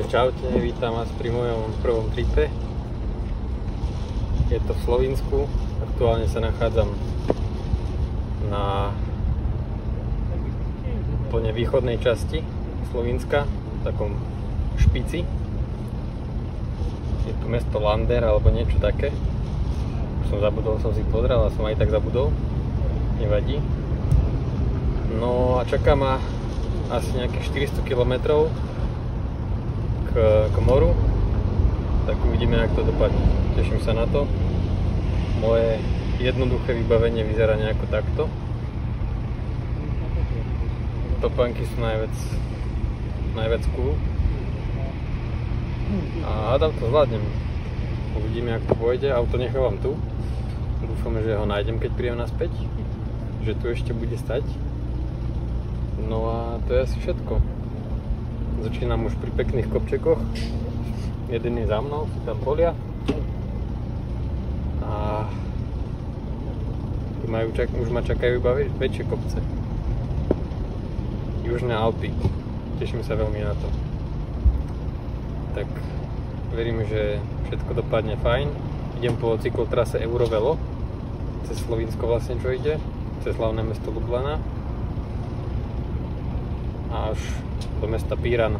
Takže čaute, vítam vás pri mojom prvom tripe. Je to v Slovinsku, aktuálne sa nachádzam na úplne východnej časti Slovinska, v takom špici. Je tu mesto Lander alebo niečo také. Už som zabudol, som si pozrel, ale som aj tak zabudol. Nevadí. No a čaká ma asi nejakých 400 km k moru, tak uvidíme, jak to dopadne. Teším sa na to. Moje jednoduché vybavenie vyzerá nejako takto. Topánky sú najviac cool. A hádam to zvládnem. Uvidíme, jak to pôjde. Auto nechávam tu. Dúfam, že ho nájdem, keď príjem naspäť. Že tu ešte bude stať. No a to je asi všetko. Začínam už pri pekných kopčekoch. Jeden je za mnou, sú tam polia. A už ma čakajú iba väčšie kopce. Južné Alpy. Teším sa veľmi na to. Tak verím, že všetko dopadne fajn. Idem po cyklotrase Eurovelo. Cez Slovinsko vlastne čo ide. Cez hlavné mesto Ljubljana. Až do mesta Piran.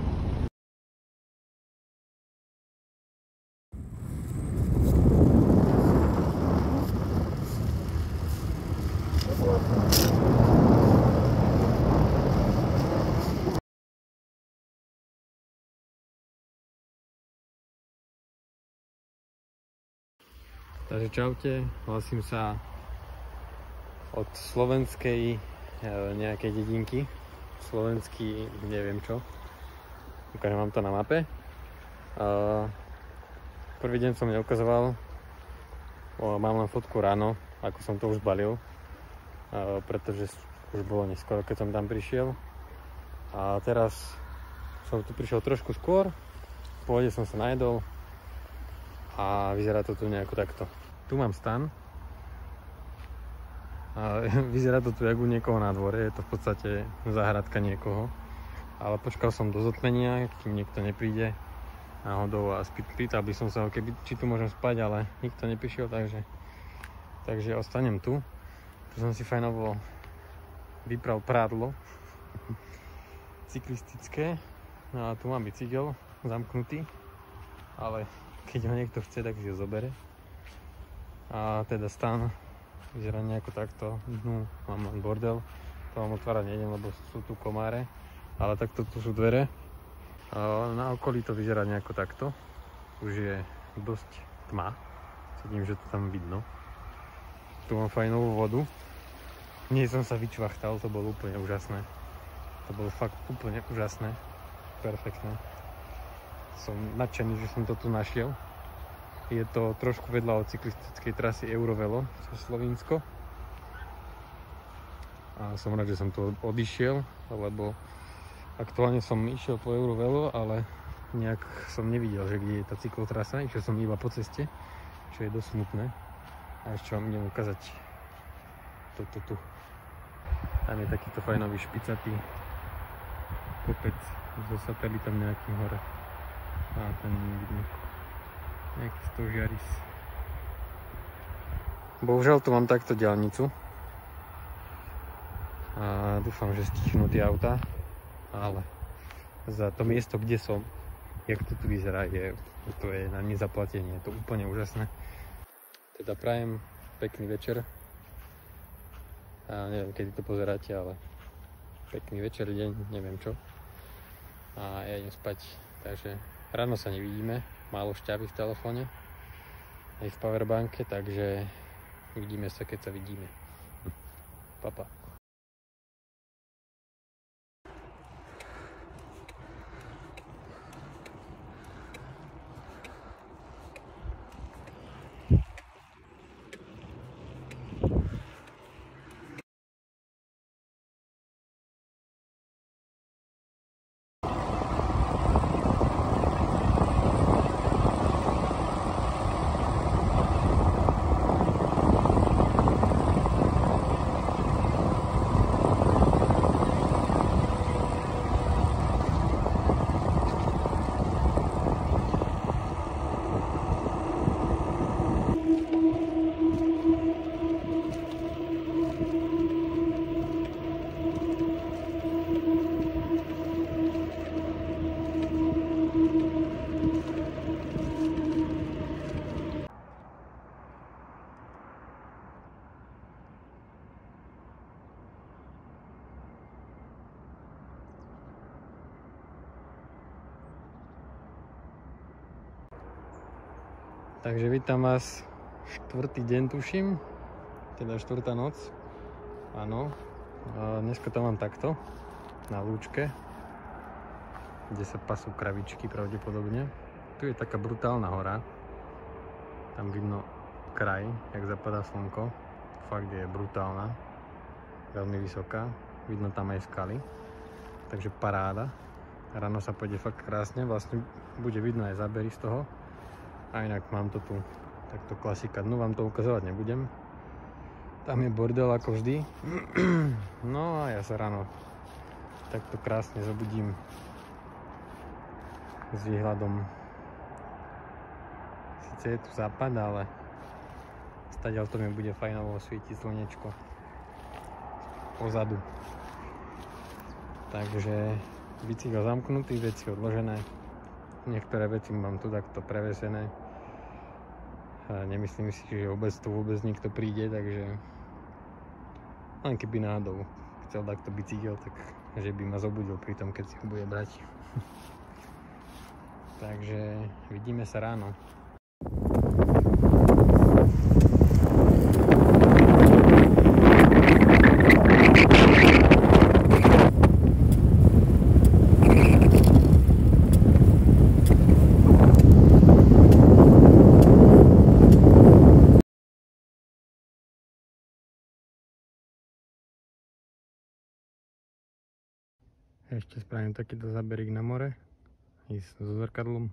Takže čaute, hlasím sa od slovenskej nejakej dedinky. Slovenský, neviem čo. Ukážem vám to na mape. Prvý deň som neukazoval. Mám len fotku ráno, ako som to už balil. Pretože už bolo neskoro, keď som tam prišiel. A teraz som tu prišiel trošku skôr. V pohode som sa najedol. A vyzerá to tu nejako takto. Tu mám stan. A vyzerá to tu jak u niekoho na dvore, je to v podstate záhradka niekoho. Ale počkal som do zotmenia, kým niekto nepríde náhodou a pýtal by som sa ho, či tu môžem spať, ale nikto neprišiel, takže ostanem tu. Tu som si fajnovo vypral prádlo cyklistické. No a tu mám bicykel zamknutý, ale keď ho niekto chce, tak si ho zobere. A teda stan vyzerá nejako takto. Dnu mám len bordel. To vám otvárať nejdem, lebo sú tu komáre. Ale takto tu sú dvere. A na okolí to vyzerá nejako takto. Už je dosť tma. Cítim, že to tam vidno. Tu mám fajnovú vodu. Nie som sa vyčvachtal, to bolo úplne úžasné. To bolo fakt úplne úžasné. Perfektné. Som nadšený, že som to tu našiel. Je to trošku vedľa od cyklistickej trasy Eurovelo cez Slovinsko. A som rád, že som to odišiel, lebo aktuálne som išiel po Eurovelo, ale nejak som nevidel, že kde je tá cyklotrasa. Išiel som iba po ceste, čo je dosť smutné. A ešte vám idem ukázať toto tu. Tam je takýto fajnový špicatý kopec so satelitom nejakým hore. A ten vidno. Nejaký stožiaris. Bohužiaľ tu mám takto diaľnicu. A dúfam, že stichnú tie autá. Ale za to miesto, kde som, jak to tu vyzerá, to je na nezaplatenie. Je to úplne úžasné. Teda prajem pekný večer. A neviem, kedy to pozeráte, ale pekný večer, deň, neviem čo. A ja idem spať, takže ráno sa nevidíme. Málo šťavy v telefóne, aj v powerbanke, takže uvidíme sa, keď sa vidíme. Pa. Takže vítam vás 4. deň tuším, teda 4. noc. Áno, dneska to mám takto, na lúčke, kde sa pasú kravičky pravdepodobne. Tu je taká brutálna hora, tam vidno kraj, jak zapadá slnko, fakt je brutálna, veľmi vysoká, vidno tam aj skaly, takže paráda. Ráno sa pôjde fakt krásne, vlastne bude vidno aj zábery z toho. A inak mám to tu, takto klasika, no vám to ukazovať nebudem. Tam je bordel ako vždy. No a ja sa ráno takto krásne zobudím s výhľadom. Sice je tu západ, ale stadiaľ to mi bude fajnovo svietiť slnečko pozadu. Takže bicykel zamknutý, veci odložené. Niektoré veci mám tu takto prevesené. A nemyslím si, že vôbec nikto príde, takže len keby náhodou chcel takto bicykel, tak že by ma zobudil pri tom, keď si ho bude brať. Takže vidíme sa ráno. Ešte spravím takýto záberík na more, ísť so zrkadlom.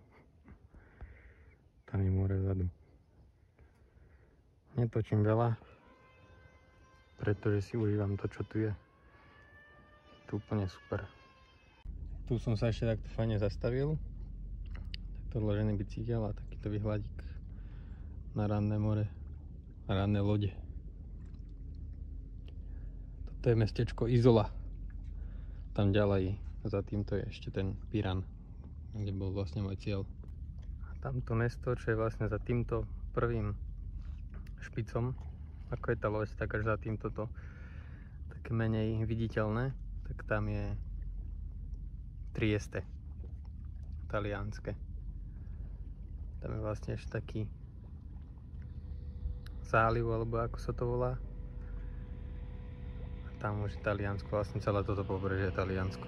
Tam je more vzadu. Netočím veľa, pretože si užívam to, čo tu je. To úplne super. Tu som sa ešte takto fajne zastavil. Takto odložený bicykel a takýto výhľadík na ranné more, na ranné lode. Toto je mestečko Izola. Tam ďalej, za týmto je ešte ten Piran, kde bol vlastne môj cieľ. A tamto mesto, čo je vlastne za týmto prvým špicom, ako je tá loď, tak až za týmto to také menej viditeľné, tak tam je Trieste, talianske. Tam je vlastne ešte taký záliv, alebo ako sa to volá. Tam už je Taliansko, vlastne celé toto pobrežie je Taliansko.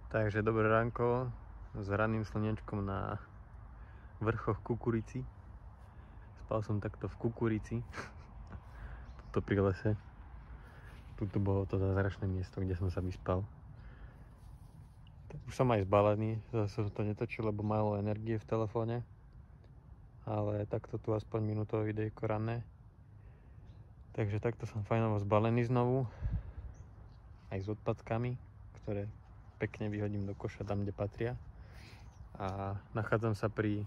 Takže dobré ránko s ranným slnečkom na vrchoch Kukurici. Spal som takto v Kukurici, tuto pri lese. Tuto bolo to zázračné miesto, kde som sa vyspal. Už som aj zbalený, zase som to netočil, lebo málo energie v telefóne. Ale takto tu aspoň minútové videjko ranné. Takže takto som fajnovo zbalený znovu. Aj s odpadkami, ktoré pekne vyhodím do koša tam, kde patria. A nachádzam sa pri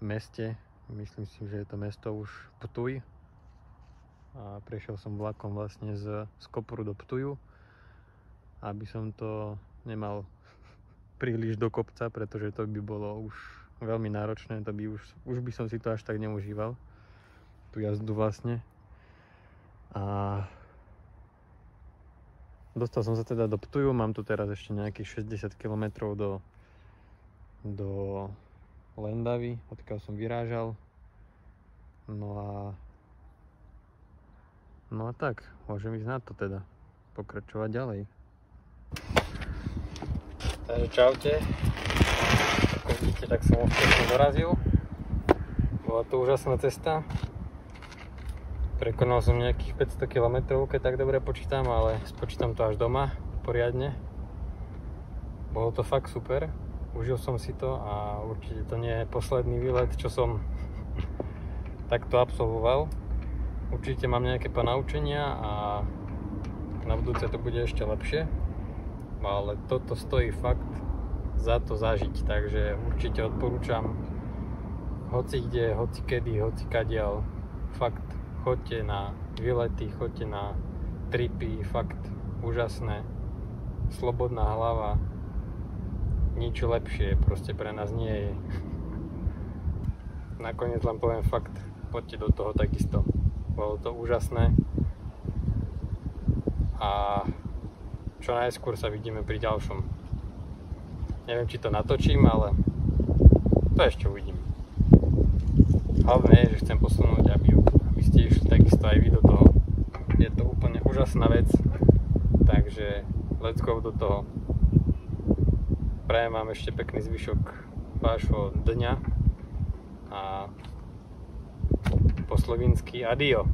meste, myslím si, že je to mesto už Ptuj. A prešiel som vlakom vlastne z Kopru do Ptuju, aby som to nemal príliš do kopca, pretože to by bolo už veľmi náročné, to by už by som si to až tak neužíval, tú jazdu vlastne. A dostal som sa teda do Ptuju, mám tu teraz ešte nejakých 60 km do Lendavy, odkiaľ som vyrážal. No a tak, môžem ísť na to teda, pokračovať ďalej. Takže čaute, ako vidíte, tak som úspešne dorazil. Bola to úžasná cesta. Prekonal som nejakých 500 km, keď tak dobre počítam, ale spočítam to až doma. poriadne. Bolo to fakt super, užil som si to a určite to nie je posledný výlet, čo som takto absolvoval. Určite mám nejaké ponaučenia a na budúce to bude ešte lepšie, ale toto stojí fakt za to zažiť, takže určite odporúčam hoci kde, hoci kedy, hoci kadiaľ, fakt choďte na výlety, choďte na tripy, fakt úžasné, slobodná hlava, nič lepšie proste pre nás nie je. Nakoniec len poviem fakt, poďte do toho takisto, bolo to úžasné a čo najskôr sa vidíme pri ďalšom. Neviem, či to natočím, ale to ešte uvidím. Hlavne je, že chcem posunúť, aby ste išli takisto aj vy do toho. Je to úplne úžasná vec, takže let's go do toho. Prajem vám ešte pekný zvyšok vášho dňa a po slovinsky adio.